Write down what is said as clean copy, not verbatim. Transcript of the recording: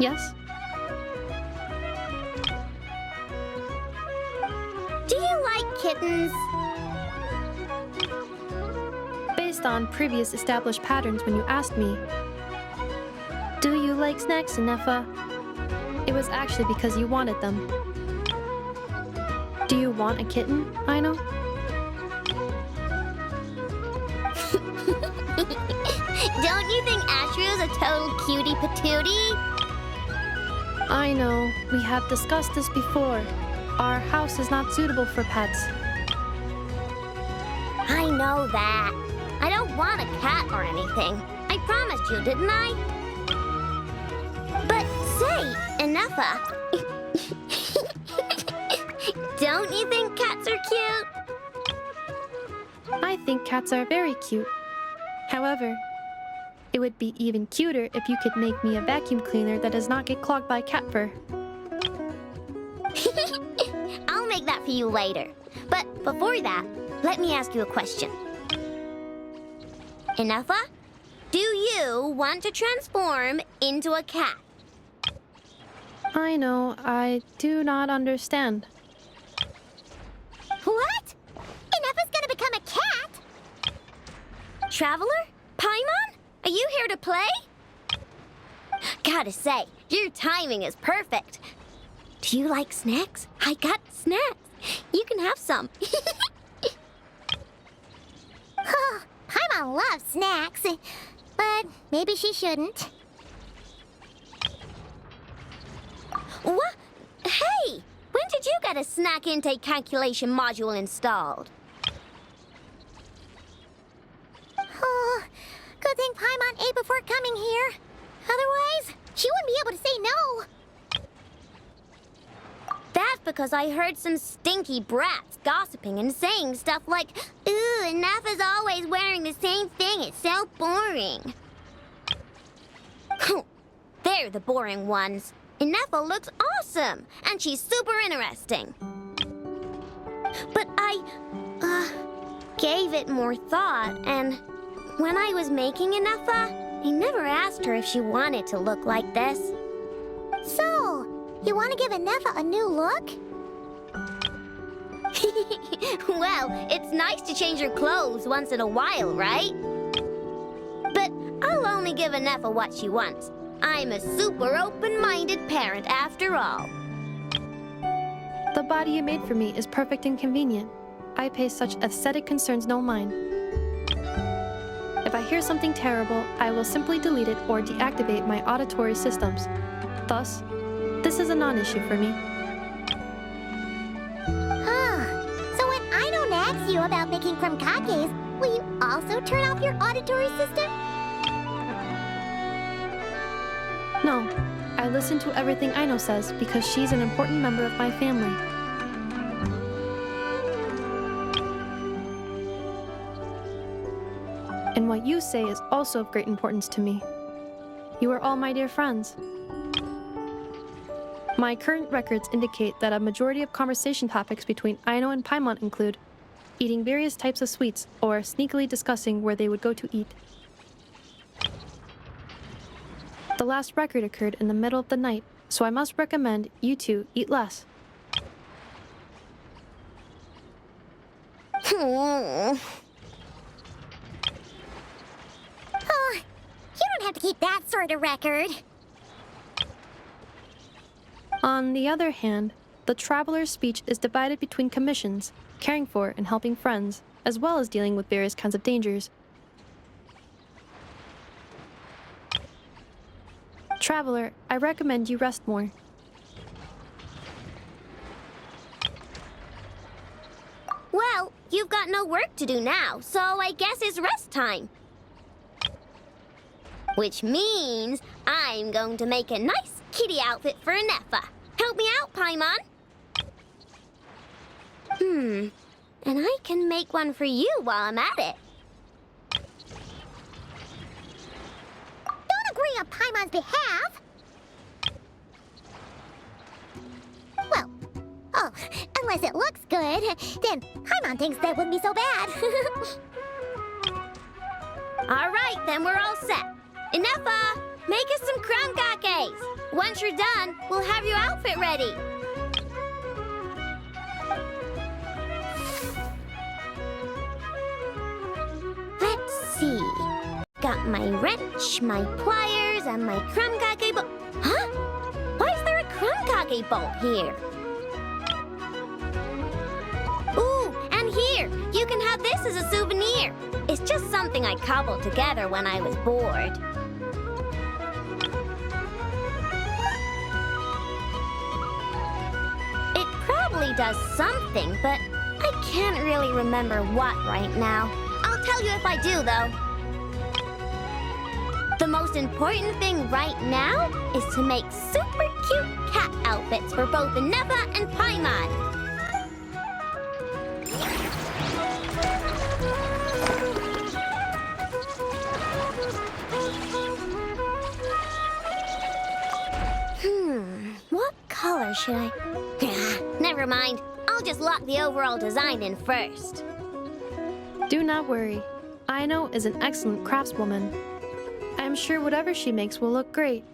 Yes? Do you like kittens? Based on previous established patterns when you asked me, do you like snacks, Ineffa? It was actually because you wanted them. Do you want a kitten, Aino? Don't you think Ashrio's a total cutie patootie? I know, we have discussed this before. Our house is not suitable for pets. I know that. I don't want a cat or anything. I promised you, didn't I? But say, Ineffa, don't you think cats are cute? I think cats are very cute. However, it would be even cuter if you could make me a vacuum cleaner that does not get clogged by cat fur. I'll make that for you later. But before that, let me ask you a question. Ineffa, do you want to transform into a cat? I know, I do not understand. What? Ineffa's gonna become a cat? Traveler? Paimon? Are you here to play? Gotta say, your timing is perfect. Do you like snacks? I got snacks. You can have some. Paimon loves snacks, but maybe she shouldn't. What? Hey! When did you get a snack intake calculation module installed? Oh, good thing Paimon ate before coming here. Otherwise, she wouldn't be able to say no. That's because I heard some stinky brats gossiping and saying stuff like, "Ooh, Ineffa's always wearing the same thing. It's so boring." They're the boring ones. Ineffa looks awesome, and she's super interesting. But I, gave it more thought, and when I was making Ineffa, I never asked her if she wanted to look like this. So, you want to give Ineffa a new look? Well, it's nice to change your clothes once in a while, right? But I'll only give Ineffa what she wants. I'm a super open-minded parent after all. The body you made for me is perfect and convenient. I pay such aesthetic concerns no mind. If I hear something terrible, I will simply delete it or deactivate my auditory systems. Thus, this is a non-issue for me. So when Aino nags you about making krumkakes, will you also turn off your auditory system? No, I listen to everything Aino says because she's an important member of my family. And what you say is also of great importance to me. You are all my dear friends. My current records indicate that a majority of conversation topics between Aino and Paimon include eating various types of sweets or sneakily discussing where they would go to eat. The last record occurred in the middle of the night, so I must recommend you two eat less. Oh, you don't have to keep that sort of record. On the other hand, the traveler's speech is divided between commissions, caring for and helping friends, as well as dealing with various kinds of dangers. Traveler, I recommend you rest more. Well, you've got no work to do now, so I guess it's rest time. Which means I'm going to make a nice kitty outfit for Ineffa. Help me out, Paimon. And I can make one for you while I'm at it. Don't agree on Paimon's behalf. Well, unless it looks good, then Paimon thinks that wouldn't be so bad. All right, then we're all set. Ineffa, make us some krumkakes. Once you're done, we'll have your outfit ready. Let's see. Got my wrench, my pliers, and my krumkake bowl. Huh? Why is there a krumkake bowl here? Ooh, and here, you can have this as a souvenir. It's just something I cobbled together when I was bored. It probably does something, but I can't really remember what right now. I'll tell you if I do, though. The most important thing right now is to make super cute cat outfits for both Ineffa and Paimon. What color should I... Never mind. I'll just lock the overall design in first. Do not worry. Aino is an excellent craftswoman. I am sure whatever she makes will look great.